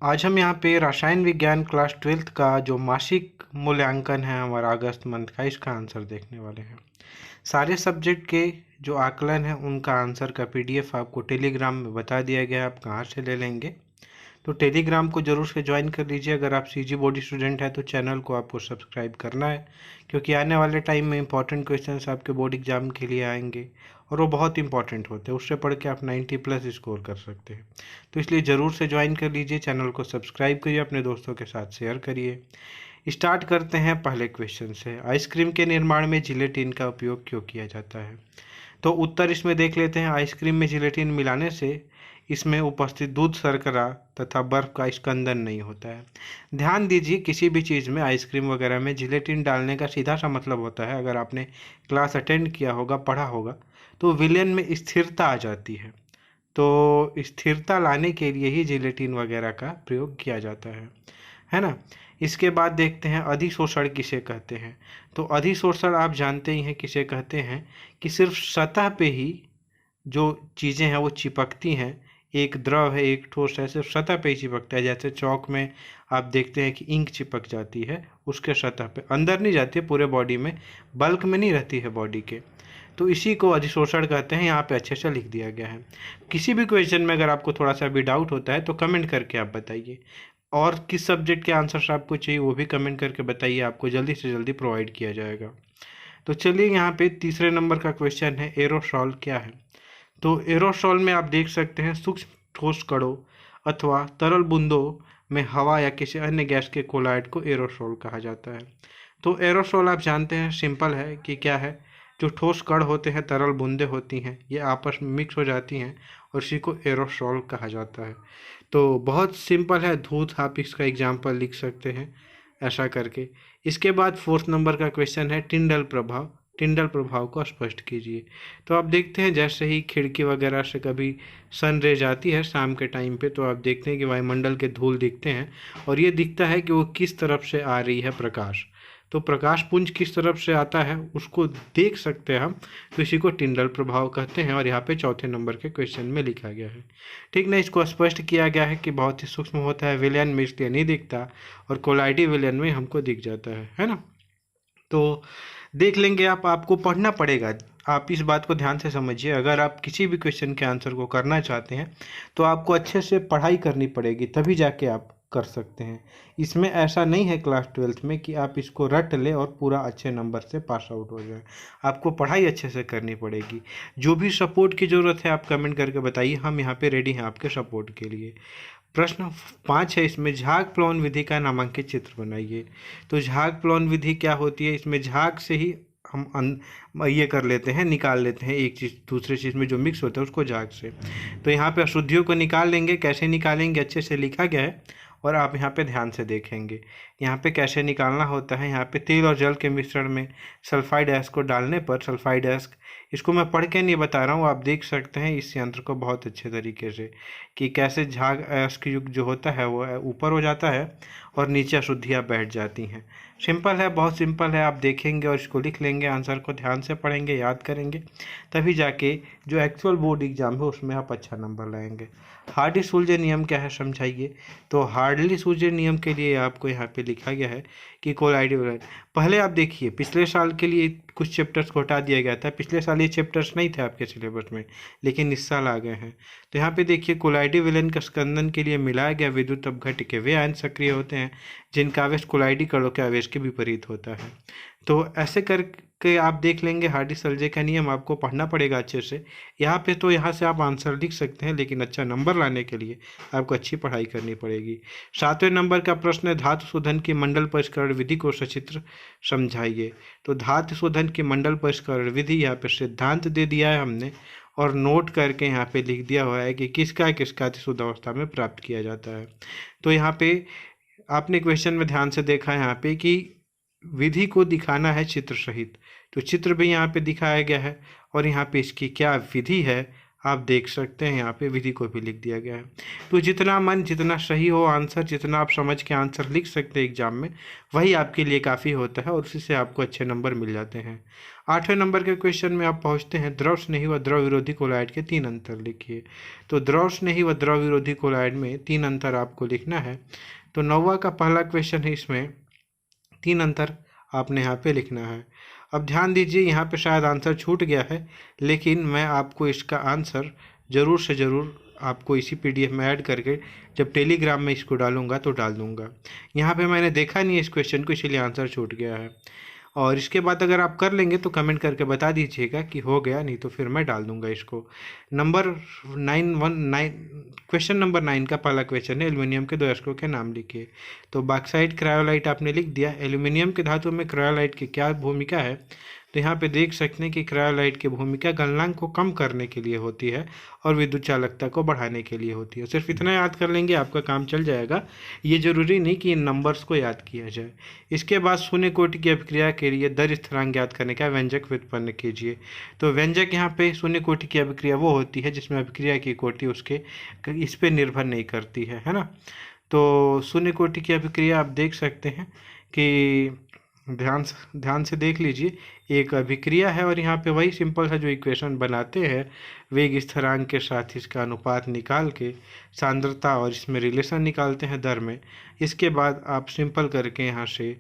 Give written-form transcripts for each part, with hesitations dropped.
आज हम यहाँ पे रसायन विज्ञान क्लास 12th का जो मासिक मूल्यांकन है हमारा अगस्त मंथ का, इसका आंसर देखने वाले हैं। सारे सब्जेक्ट के जो आकलन है उनका आंसर का पीडीएफ आपको टेलीग्राम में बता दिया गया है, आप कहाँ से ले लेंगे। तो टेलीग्राम को जरूर से ज्वाइन कर लीजिए। अगर आप सीजी बोर्ड स्टूडेंट हैं तो चैनल को आपको सब्सक्राइब करना है, क्योंकि आने वाले टाइम में इंपॉर्टेंट क्वेश्चंस आपके बोर्ड एग्जाम के लिए आएंगे और वो बहुत इंपॉर्टेंट होते हैं। उससे पढ़ के आप 90+ स्कोर कर सकते हैं। तो इसलिए ज़रूर से ज्वाइन कर लीजिए, चैनल को सब्सक्राइब करिए, अपने दोस्तों के साथ शेयर करिए। स्टार्ट करते हैं पहले क्वेश्चन से। आइसक्रीम के निर्माण में जिलेटिन का उपयोग क्यों किया जाता है? तो उत्तर इसमें देख लेते हैं। आइसक्रीम में जिलेटिन मिलाने से इसमें उपस्थित दूध, शर्करा तथा बर्फ का स्कंदन नहीं होता है। ध्यान दीजिए, किसी भी चीज़ में आइसक्रीम वगैरह में जिलेटिन डालने का सीधा सा मतलब होता है, अगर आपने क्लास अटेंड किया होगा, पढ़ा होगा, तो विलयन में स्थिरता आ जाती है। तो स्थिरता लाने के लिए ही जिलेटिन वगैरह का प्रयोग किया जाता है ना। इसके बाद देखते हैं अधिशोषण किसे कहते हैं। तो अधिशोषण आप जानते ही हैं किसे कहते हैं, कि सिर्फ सतह पे ही जो चीज़ें हैं वो चिपकती हैं। एक द्रव है, एक ठोस है, सिर्फ सतह पे ही चिपकता है। जैसे चौक में आप देखते हैं कि इंक चिपक जाती है उसके सतह पे, अंदर नहीं जाती है पूरे बॉडी में, बल्क में नहीं रहती है बॉडी के। तो इसी को अधिशोषण कहते हैं। यहाँ पे अच्छे से लिख दिया गया है। किसी भी क्वेश्चन में अगर आपको थोड़ा सा भी डाउट होता है तो कमेंट करके आप बताइए, और किस सब्जेक्ट के आंसर्स आपको चाहिए वो भी कमेंट करके बताइए, आपको जल्दी से जल्दी प्रोवाइड किया जाएगा। तो चलिए, यहाँ पे तीसरे नंबर का क्वेश्चन है, एरोसॉल क्या है? तो एरोसॉल में आप देख सकते हैं सूक्ष्म ठोस कणों अथवा तरल बूंदों में हवा या किसी अन्य गैस के कोलाइड को एरोसॉल कहा जाता है। तो एरोसॉल आप जानते हैं, सिंपल है कि क्या है, जो ठोस कण होते हैं, तरल बूंदें होती हैं, ये आपस में मिक्स हो जाती हैं और इसी को एरोसॉल कहा जाता है। तो बहुत सिंपल है, धूत आप इसका एग्जाम्पल लिख सकते हैं ऐसा करके। इसके बाद फोर्थ नंबर का क्वेश्चन है, टिंडल प्रभाव। टिंडल प्रभाव को स्पष्ट कीजिए। तो आप देखते हैं जैसे ही खिड़की वगैरह से कभी सन रे जाती है शाम के टाइम पे, तो आप देखते हैं कि वायुमंडल के धूल दिखते हैं और ये दिखता है कि वो किस तरफ से आ रही है प्रकाश। तो प्रकाश पुंज किस तरफ से आता है उसको देख सकते हैं हम, तो इसी को टिंडल प्रभाव कहते हैं। और यहाँ पे चौथे नंबर के क्वेश्चन में लिखा गया है, ठीक ना। इसको स्पष्ट किया गया है कि बहुत ही सूक्ष्म होता है, विलयन में इसलिए नहीं दिखता और कोलाइडी विलयन में हमको दिख जाता है ना। तो देख लेंगे आप, आपको पढ़ना पड़ेगा। आप इस बात को ध्यान से समझिए, अगर आप किसी भी क्वेश्चन के आंसर को करना चाहते हैं तो आपको अच्छे से पढ़ाई करनी पड़ेगी, तभी जाके आप कर सकते हैं। इसमें ऐसा नहीं है क्लास 12th में कि आप इसको रट ले और पूरा अच्छे नंबर से पास आउट हो जाए। आपको पढ़ाई अच्छे से करनी पड़ेगी। जो भी सपोर्ट की ज़रूरत है आप कमेंट करके बताइए, हम यहाँ पे रेडी हैं आपके सपोर्ट के लिए। प्रश्न 5 है इसमें, झाग प्लॉन विधि का नामांकित चित्र बनाइए। तो झाग प्लॉन विधि क्या होती है? इसमें झाग से ही हम ये कर लेते हैं, निकाल लेते हैं एक चीज़ दूसरे चीज़ में जो मिक्स होता है उसको झाग से। तो यहाँ पे अशुद्धियों को निकाल लेंगे। कैसे निकालेंगे अच्छे से लिखा गया है और आप यहाँ पे ध्यान से देखेंगे। यहाँ पे कैसे निकालना होता है, यहाँ पे तेल और जल के मिश्रण में सल्फाइड ऐश को डालने पर, सल्फाइड ऐश, इसको मैं पढ़ के नहीं बता रहा हूँ, आप देख सकते हैं इस यंत्र को बहुत अच्छे तरीके से कि कैसे झाग ऐश की युग जो होता है वो ऊपर हो जाता है और नीचे अशुद्धियाँ बैठ जाती हैं। सिंपल है, बहुत सिंपल है। आप देखेंगे और इसको लिख लेंगे, आंसर को ध्यान से पढ़ेंगे, याद करेंगे, तभी जाके जो एक्चुअल बोर्ड एग्जाम है उसमें आप अच्छा नंबर लाएंगे। हार्डी सुलजे नियम क्या है समझाइए। तो हार्डली सुलजे नियम के लिए आपको यहाँ पे लिखा गया है कि कोलाइडी, पहले आप देखिए पिछले साल के लिए कुछ चैप्टर्स को हटा दिया गया था। पिछले साल ये चैप्टर्स नहीं थे आपके सिलेबस में, लेकिन इस साल आ गए हैं। तो यहाँ पे देखिए, कोलाइडी विलयन का स्कंदन के लिए मिलाया गया विद्युत अपघट्य के वे आयन सक्रिय होते हैं जिनका आवेश कोलाइडी कणों के आवेश के विपरीत होता है। तो ऐसे करके आप देख लेंगे। हार्डी सल्जे का नियम आपको पढ़ना पड़ेगा अच्छे से। यहाँ पे तो यहाँ से आप आंसर लिख सकते हैं, लेकिन अच्छा नंबर लाने के लिए आपको अच्छी पढ़ाई करनी पड़ेगी। 7वें नंबर का प्रश्न है, धातु शोधन की मंडल परिष्करण विधि को सचित्र समझाइए। तो धातु शोधन की मंडल परिष्करण विधि, यहाँ पे सिद्धांत दे दिया है हमने और नोट करके यहाँ पे लिख दिया हुआ है कि किसका किसका शुद्ध अवस्था में प्राप्त किया जाता है। तो यहाँ पे आपने क्वेश्चन में ध्यान से देखा है यहाँ पे कि विधि को दिखाना है चित्र सहित, तो चित्र भी यहाँ पे दिखाया गया है और यहाँ पे इसकी क्या विधि है आप देख सकते हैं यहाँ पे विधि को भी लिख दिया गया है। तो जितना मन, जितना सही हो आंसर, जितना आप समझ के आंसर लिख सकते हैं एग्जाम में, वही आपके लिए काफ़ी होता है और उसी से आपको अच्छे नंबर मिल जाते हैं। 8वें नंबर के क्वेश्चन में आप पहुँचते हैं, द्रव स्नेही व द्रव विरोधी कोलॉइड के 3 अंतर लिखिए। तो द्रव स्नेही व द्रव विरोधी कोलॉइड में 3 अंतर आपको लिखना है। तो 9वां का पहला क्वेश्चन है, इसमें 3 अंतर आपने यहाँ पे लिखना है। अब ध्यान दीजिए, यहाँ पे शायद आंसर छूट गया है, लेकिन मैं आपको इसका आंसर ज़रूर से ज़रूर आपको इसी पीडीएफ में ऐड करके जब टेलीग्राम में इसको डालूंगा तो डाल दूंगा। यहाँ पे मैंने देखा नहीं इस क्वेश्चन को, इसीलिए आंसर छूट गया है। और इसके बाद अगर आप कर लेंगे तो कमेंट करके बता दीजिएगा कि हो गया, नहीं तो फिर मैं डाल दूंगा इसको। नंबर 9 क्वेश्चन नंबर 9 का पहला क्वेश्चन है, एल्युमिनियम के 2 अयस्कों के नाम लिखिए। तो बॉक्साइट, क्रायोलाइट आपने लिख दिया। एल्युमिनियम के धातु में क्रायोलाइट की क्या भूमिका है, तो यहाँ पे देख सकते हैं कि क्रायोलाइट की भूमिका गलनांक को कम करने के लिए होती है और विद्युत चालकता को बढ़ाने के लिए होती है। सिर्फ इतना याद कर लेंगे आपका काम चल जाएगा, ये जरूरी नहीं कि इन नंबर्स को याद किया जाए। इसके बाद शून्य कोटि की अभिक्रिया के लिए दर स्थिरांक ज्ञात करने का व्यंजक व्युत्पन्न कीजिए। तो व्यंजक यहाँ पे शून्य कोटि की अभिक्रिया वो होती है जिसमें अभिक्रिया की कोटि उसके इस पर निर्भर नहीं करती है ना। तो शून्य कोटि की अभिक्रिया आप देख सकते हैं कि ध्यान से देख लीजिए, एक अभिक्रिया है और यहाँ पे वही सिंपल सा जो इक्वेशन बनाते हैं वेग स्थिरांक के साथ इसका अनुपात निकाल के सांद्रता और इसमें रिलेशन निकालते हैं दर में। इसके बाद आप सिंपल करके यहाँ से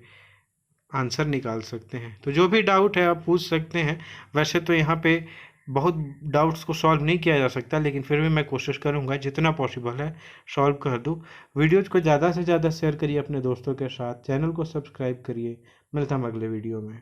आंसर निकाल सकते हैं। तो जो भी डाउट है आप पूछ सकते हैं। वैसे तो यहाँ पे बहुत डाउट्स को सॉल्व नहीं किया जा सकता, लेकिन फिर भी मैं कोशिश करूँगा जितना पॉसिबल है सॉल्व कर दूँ। वीडियोज़ को ज़्यादा से ज़्यादा शेयर करिए अपने दोस्तों के साथ, चैनल को सब्सक्राइब करिए। मिलता हूँ अगले वीडियो में।